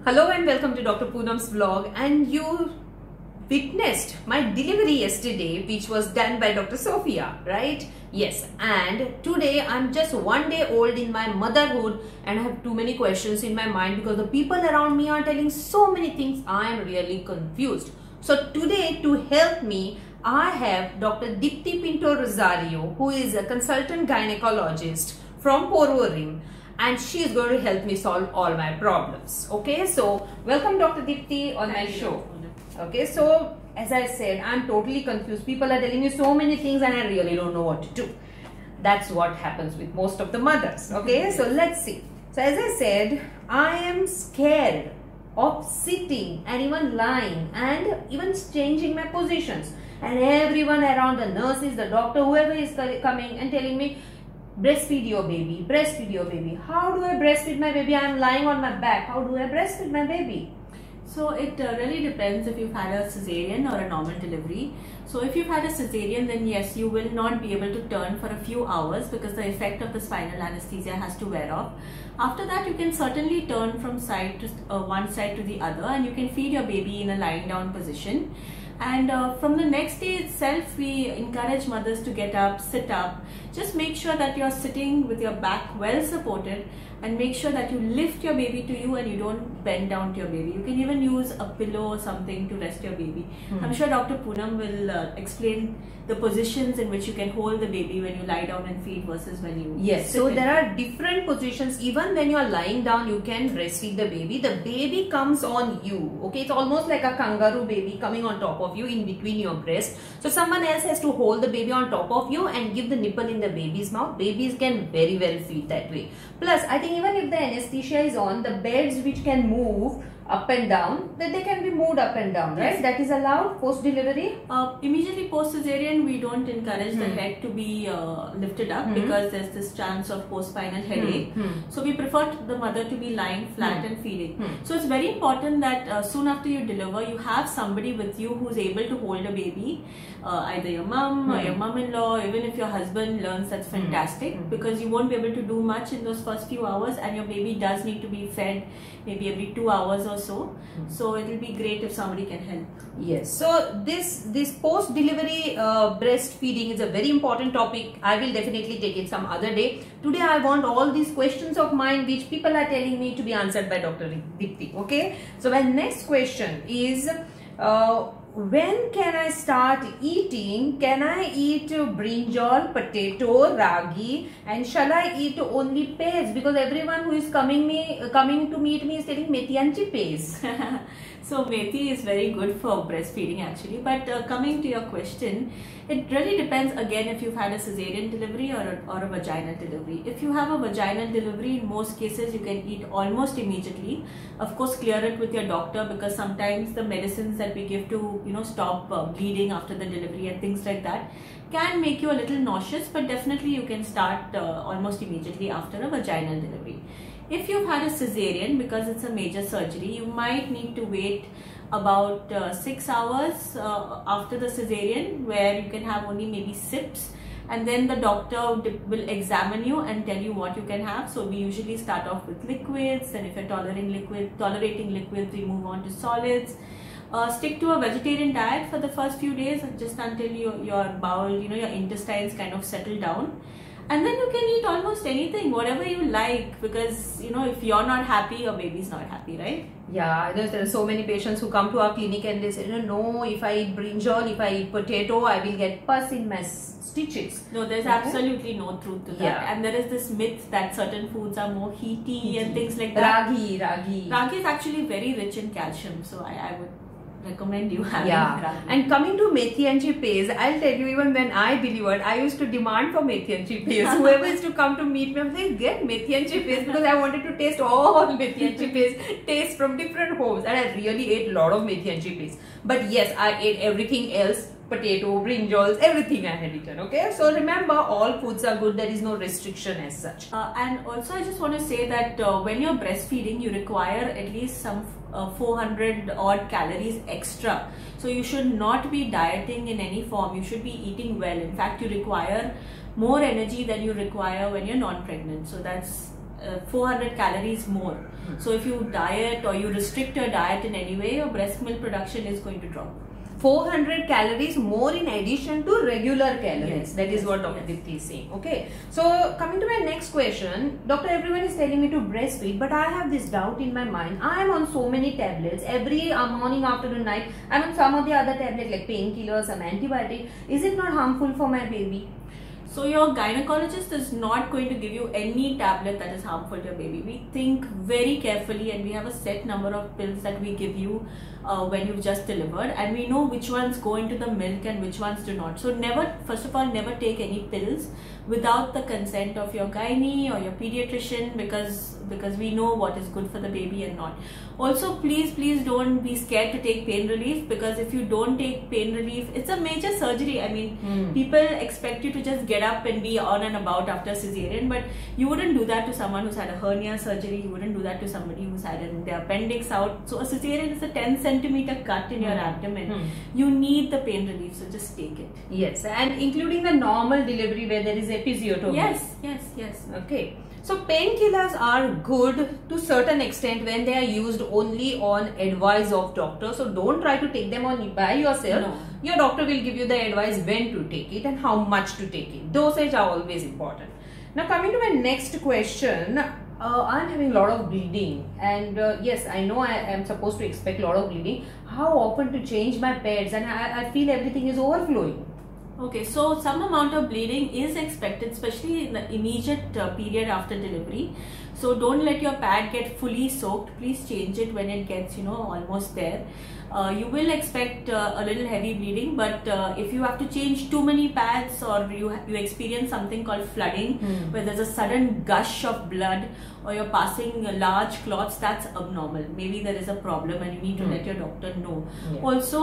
Hello and welcome to Dr. Poonam's vlog. And you witnessed my delivery yesterday, which was done by Dr. Sophia, right? Yes. And today I'm just 1 day old in my motherhood and I have too many questions in my mind because the people around me are telling so many things. I am really confused. So today, to help me, I have Dr. Dipti Pinto Rosario, who is a consultant gynecologist from Porvorim, and she is going to help me solve all my problems. Okay, so welcome Dr. Dipti on my show. Okay, so as I said, I'm totally confused. People are telling me so many things and I really don't know what to do. That's what happens with most of the mothers. Okay, so let's see. So as I said, I am scared of sitting and even lying and even changing my positions. And everyone around, the nurses, the doctor, whoever is coming and telling me, breastfeed your baby, breastfeed your baby. How do I breastfeed my baby? I am lying on my back. How do I breastfeed my baby? So it really depends if you've had a cesarean or a normal delivery. So if you've had a cesarean, then yes, you will not be able to turn for a few hours because the effect of the spinal anesthesia has to wear off. After that, you can certainly turn from side to one side to the other, and you can feed your baby in a lying down position. And from the next day itself, we encourage mothers to get up, sit up. Just make sure that you're sitting with your back well supported, and make sure that you lift your baby to you and you don't bend down to your baby. You can even use a pillow or something to rest your baby. I'm sure Dr. Poonam will explain the positions in which you can hold the baby when you lie down and feed versus when you Yes, so there are different positions. Even when you are lying down, you can breastfeed the baby. The baby comes on you. Okay, it's almost like a kangaroo baby coming on top of you in between your breast. So someone else has to hold the baby on top of you and give the nipple in the baby's mouth. Babies can very well feed that way. Plus, I think even if the anesthesia is on, the beds which can move up and down, that they can be moved up and down, right? Yes. That is allowed post-delivery? Immediately post-cesarean, we don't encourage the head to be lifted up because there's this chance of post-spinal headache. So we prefer the mother to be lying flat and feeding. So it's very important that soon after you deliver, you have somebody with you who's able to hold a baby, either your mom or your mom-in-law. Even if your husband learns, that's fantastic because you won't be able to do much in those first few hours, and your baby does need to be fed maybe every 2 hours or so it will be great if somebody can help. Yes, so this post-delivery breastfeeding is a very important topic. I will definitely take it some other day. Today I want all these questions of mine which people are telling me to be answered by Dr. Dipti. Okay, so my next question is, when can I start eating? Can I eat brinjal, potato, ragi, and shall I eat only peas? Because everyone who is coming to meet me is telling methi and peas. So methi is very good for breastfeeding actually, but coming to your question, it really depends again if you've had a cesarean delivery or a vaginal delivery. If you have a vaginal delivery, in most cases you can eat almost immediately. Of course, clear it with your doctor because sometimes the medicines that we give to stop bleeding after the delivery and things like that can make you a little nauseous, but definitely you can start almost immediately after a vaginal delivery. If you've had a cesarean, because it's a major surgery, you might need to wait about 6 hours after the cesarean, where you can have only maybe sips, and then the doctor will examine you and tell you what you can have. So we usually start off with liquids, and if you're tolerating liquids, we move on to solids. Stick to a vegetarian diet for the first few days, just until your bowel, your intestines kind of settle down. And then you can eat almost anything, whatever you like, because if you're not happy, your baby's not happy, right? Yeah, there are so many patients who come to our clinic and they say, no, if I eat brinjal, if I eat potato, I will get pus in my stitches. No, there's absolutely no truth to that. Yeah. And there is this myth that certain foods are more heaty and things like that. Ragi is actually very rich in calcium, so I would recommend you having ragi. And coming to methi and chickpeas, I'll tell you, even when I delivered, I used to demand for methi and chickpeas. Whoever is to come to meet me, I'm saying, get methi and chickpeas, because I wanted to taste all methi and chickpeas, taste from different homes, and I really ate a lot of methi and chickpeas. But yes, I ate everything else, potato, brinjals, everything I had eaten. Okay, so remember, all foods are good. There is no restriction as such. And also, I just want to say that when you're breastfeeding, you require at least some 400 odd calories extra. So you should not be dieting in any form. You should be eating well. In fact, you require more energy than you require when you're non-pregnant. So that's 400 calories more. So if you diet or you restrict your diet in any way, your breast milk production is going to drop. 400 calories more in addition to regular calories. Yes, That is yes, what Dr. yes. Dipti is saying. Okay. So coming to my next question, doctor, everyone is telling me to breastfeed, but I have this doubt in my mind. I am on so many tablets every morning, afternoon, night. I am on some of the other tablets like painkillers, some antibiotic. Is it not harmful for my baby? So your gynecologist is not going to give you any tablet that is harmful to your baby. We think very carefully, and we have a set number of pills that we give you when you've just delivered, and we know which ones go into the milk and which ones do not. So never, first of all, never take any pills without the consent of your gynae or your pediatrician, because we know what is good for the baby and not. Also, please don't be scared to take pain relief, because if you don't take pain relief, it's a major surgery. I mean, people expect you to just get up and be on and about after cesarean, but you wouldn't do that to someone who's had a hernia surgery. You wouldn't do that to somebody who's had their appendix out. So a cesarean is a 10 centimeter cut in your abdomen. You need the pain relief, so just take it. Yes, and including the normal delivery where there is episiotomy. Yes. Okay. So painkillers are good to certain extent when they are used only on advice of doctor. So don't try to take them on by yourself. No. Your doctor will give you the advice when to take it and how much to take it. Dosage are always important. Now coming to my next question, I'm having a lot of bleeding, and yes, I know I am supposed to expect a lot of bleeding. How often to change my pads, and I feel everything is overflowing. Okay, so some amount of bleeding is expected, especially in the immediate period after delivery. So don't let your pad get fully soaked. Please change it when it gets, almost there. You will expect a little heavy bleeding, but if you have to change too many pads, or you experience something called flooding, where there's a sudden gush of blood, or you're passing large clots, that's abnormal. Maybe there is a problem and you need to let your doctor know. Yeah. Also,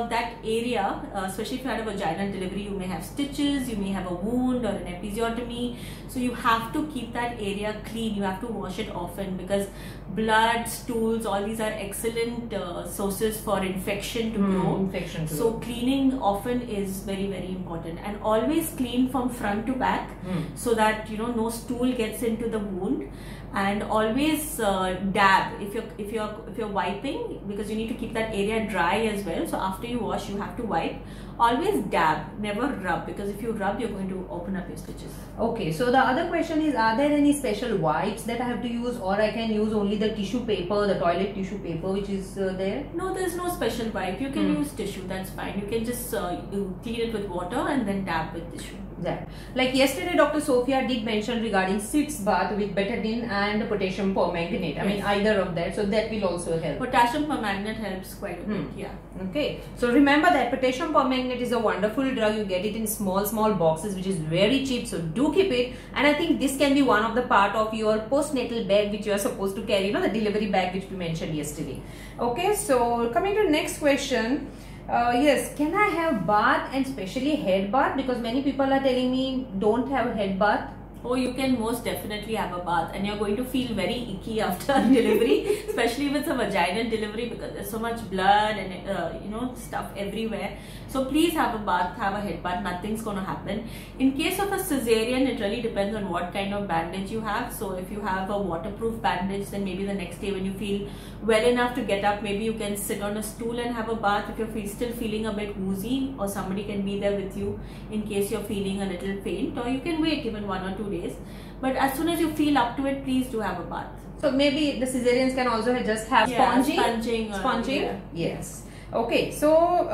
that area, especially if you had a vaginal delivery, you may have stitches, you may have a wound or an episiotomy. So you have to keep that area clean. You have to wash it often, because blood, stools, all these are excellent sources for infection to grow. So cleaning often is very, very important, and always clean from front to back, so that no stool gets into the wound. And always dab if you're wiping, because you need to keep that area dry as well. So after you wash, you have to wipe. Always dab, never rub, because if you rub, you're going to open up your stitches. Okay, so the other question is, are there any special wipes that I have to use, or I can use only the tissue paper, the toilet tissue paper which is there? No, there's no special wipe. You can use tissue, that's fine. You can just clean it with water and then dab with tissue. That. Like yesterday, Dr. Sophia did mention regarding sitz bath with betadine and potassium permanganate. I mean, either of that. So that will also help. Potassium permanganate helps quite a bit. Yeah. Okay. So remember that potassium permanganate is a wonderful drug. You get it in small boxes, which is very cheap. So do keep it. And I think this can be one of the part of your postnatal bag which you are supposed to carry. The delivery bag which we mentioned yesterday. Okay. So coming to the next question. Yes, can I have bath, and especially head bath, because many people are telling me don't have head bath? Oh, you can most definitely have a bath, and you're going to feel very icky after delivery, especially if it's a vaginal delivery, because there's so much blood and stuff everywhere. So please have a bath, have a head bath, nothing's going to happen. In case of a cesarean, it really depends on what kind of bandage you have. So if you have a waterproof bandage, then maybe the next day when you feel well enough to get up, maybe you can sit on a stool and have a bath. If you're still feeling a bit woozy, or somebody can be there with you in case you're feeling a little faint, or you can wait even 1 or 2 days. But as soon as you feel up to it, please do have a bath. So maybe the cesareans can also just have sponging? Yeah. Yes. Okay, so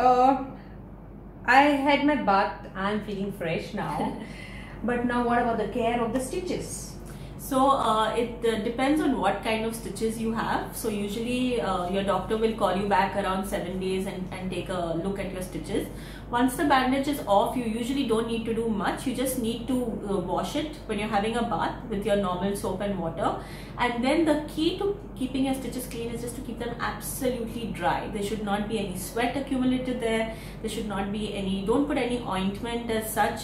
I had my bath. I'm feeling fresh now. But now what about the care of the stitches? So it depends on what kind of stitches you have. So usually your doctor will call you back around 7 days and take a look at your stitches. Once the bandage is off, you usually don't need to do much. You just need to wash it when you're having a bath with your normal soap and water. And then the key to keeping your stitches clean is just to keep them absolutely dry. There should not be any sweat accumulated there. There should not be any, don't put any ointment as such.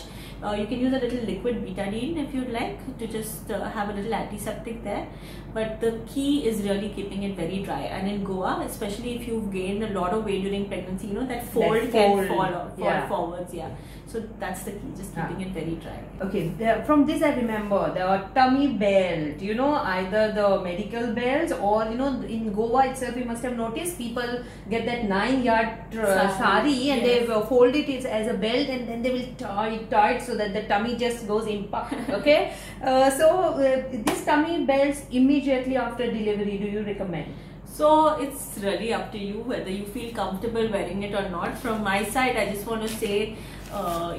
You can use a little liquid betadine if you'd like to just have a little antiseptic there. But the key is really keeping it very dry. And in Goa, especially if you've gained a lot of weight during pregnancy, you know, that fold can fall forwards. Yeah. So that's the key, just keeping it very dry. Okay, from this I remember the tummy belt, you know, either the medical belts or, you know, in Goa itself you must have noticed people get that 9-yard sari and they fold it as a belt and then they will tie it so that the tummy just goes impact. Okay, so this tummy belts immediately after delivery, do you recommend? So it's really up to you whether you feel comfortable wearing it or not. From my side, I just want to say,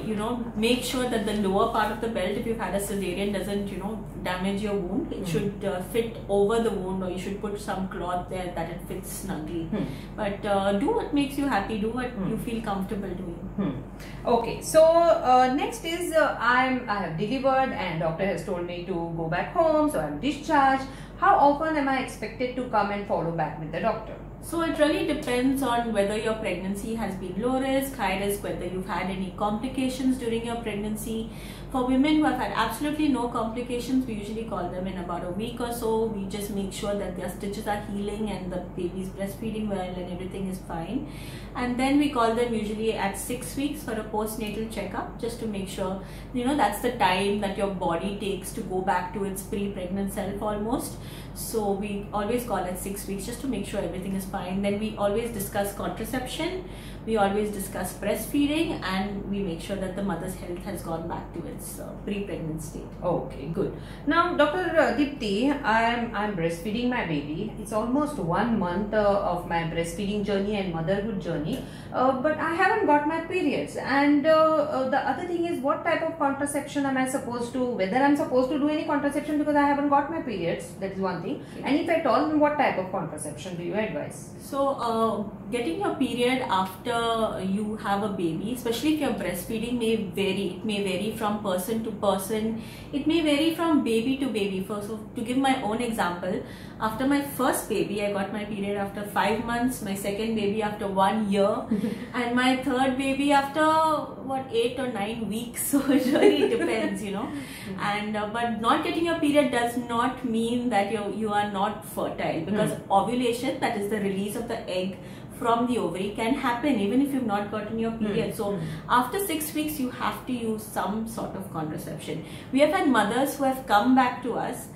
you know, make sure that the lower part of the belt, if you've had a cesarean, doesn't, you know, damage your wound. It should fit over the wound, or you should put some cloth there that it fits snugly. But do what makes you happy, do what you feel comfortable doing. Okay, so next is I have delivered and doctor has told me to go back home, so I'm discharged. How often am I expected to come and follow back with the doctor? So it really depends on whether your pregnancy has been low risk, high risk, whether you've had any complications during your pregnancy. For women who have had absolutely no complications, we usually call them in about a week or so. We just make sure that their stitches are healing and the baby's breastfeeding well and everything is fine. And then we call them usually at 6 weeks for a postnatal checkup, just to make sure, you know, that's the time that your body takes to go back to its pre-pregnant self almost. So we always call at 6 weeks just to make sure everything is fine. Then we always discuss contraception, we always discuss breastfeeding, and we make sure that the mother's health has gone back to its pre-pregnant state. Okay, good. Now, Dr. Dipti, I'm breastfeeding my baby. It's almost 1 month of my breastfeeding journey and motherhood journey, but I haven't got my periods. And the other thing is, what type of contraception am I supposed to, whether I'm supposed to do any contraception because I haven't got my periods, that is one thing. Okay. And if at all, what type of contraception do you advise? So, getting your period after you have a baby, especially if you're breastfeeding, may vary. It may vary from person to person. It may vary from baby to baby. So to give my own example, after my first baby, I got my period after 5 months, my second baby after 1 year, and my third baby after, what, 8 or 9 weeks. So it really depends, you know. And but not getting your period does not mean that you are not fertile, because ovulation, that is the release of the egg from the ovary, can happen even if you've not gotten your period. So after 6 weeks, you have to use some sort of contraception. We have had mothers who have come back to us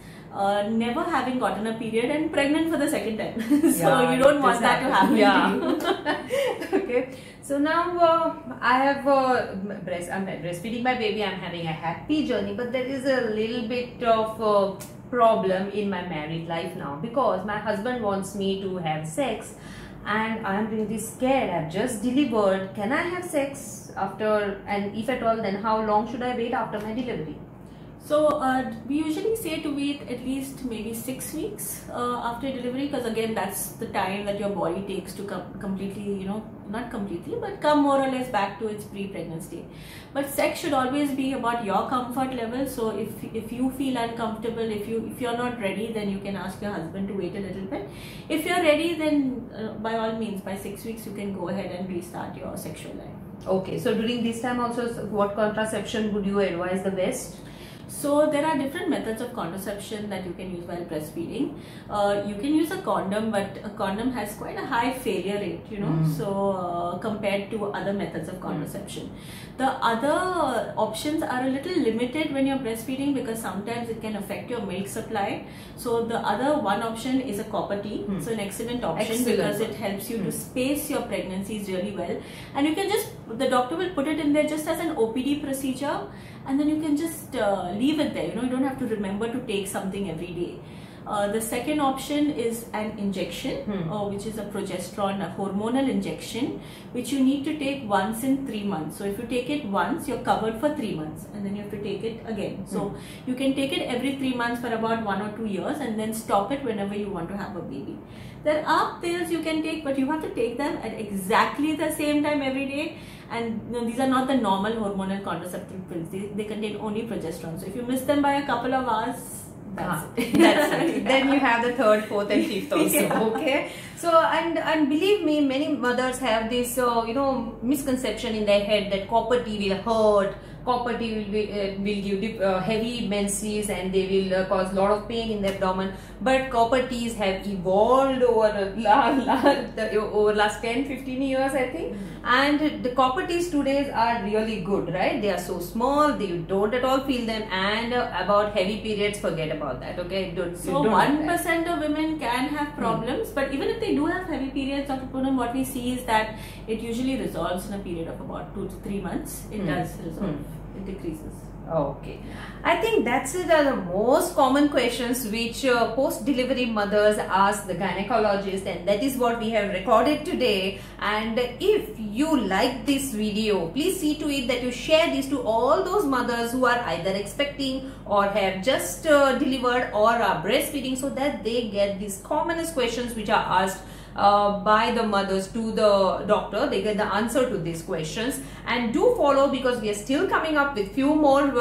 never having gotten a period and pregnant for the second time. So you don't want that to happen to you. Okay. So now I have I'm breastfeeding my baby. I'm having a happy journey, but there is a little bit of problem in my married life now, because my husband wants me to have sex and I am really scared. I've just delivered. Can I have sex after, and if at all, then how long should I wait after my delivery? So we usually say to wait at least maybe 6 weeks after delivery, because again, that's the time that your body takes to completely, you know, not completely, but come more or less back to its pre-pregnant state. But sex should always be about your comfort level. So if you feel uncomfortable, if you're not ready, then you can ask your husband to wait a little bit. If you're ready, then by all means, by 6 weeks, you can go ahead and restart your sexual life. Okay, so during this time also, what contraception would you advise the best? So there are different methods of contraception that you can use while breastfeeding. You can use a condom, but a condom has quite a high failure rate, you know, so compared to other methods of contraception. The other options are a little limited when you're breastfeeding, because sometimes it can affect your milk supply. So the other one option is a copper T. So an excellent option because it helps you to space your pregnancies really well. And you can just, the doctor will put it in there just as an OPD procedure, and then you can just leave it there. You know, you don't have to remember to take something every day. The second option is an injection, which is a progesterone, a hormonal injection, which you need to take once in 3 months. So if you take it once, you're covered for 3 months, and then you have to take it again. So you can take it every 3 months for about 1 or 2 years, and then stop it whenever you want to have a baby. There are pills you can take, but you have to take them at exactly the same time every day. And you know, these are not the normal hormonal contraceptive pills. They contain only progesterone. So if you miss them by a couple of hours, that's it. That's it. Then you have the third, fourth and fifth also. Okay. So and believe me, many mothers have this you know, misconception in their head that copper T will hurt copper tea will give heavy menses, and they will cause a lot of pain in the abdomen. But copper teas have evolved over last 10-15 years, I think. And the copper teas today are really good, right? They are so small, you don't at all feel them. And about heavy periods, forget about that, okay? So 1% of women can have problems, but even if they do have heavy periods, Dr. Poonam, what we see is that it usually resolves in a period of about 2 to 3 months. It does resolve. It decreases. Okay, I think that's it. Are the most common questions which post-delivery mothers ask the gynecologist, and that is what we have recorded today. And if you like this video, please see to it that you share this to all those mothers who are either expecting or have just delivered or are breastfeeding, so that they get these commonest questions which are asked by the mothers to the doctor. They get the answer to these questions. And do follow, because we are still coming up with few more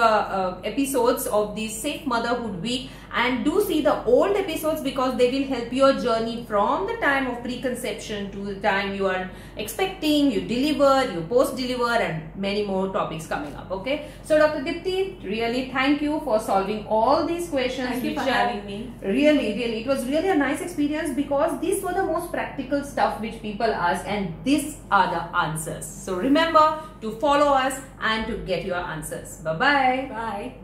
episodes of the Safe Motherhood Week. And do see the old episodes, because they will help your journey from the time of preconception to the time you are expecting, you deliver, you post-deliver, and many more topics coming up. Okay, so Dr. Dipti, really thank you for solving all these questions. Thank you for having me. Really, it was really a nice experience, because these were the most practical stuff which people ask, and these are the answers. So remember to follow us and to get your answers. Bye-bye. Bye.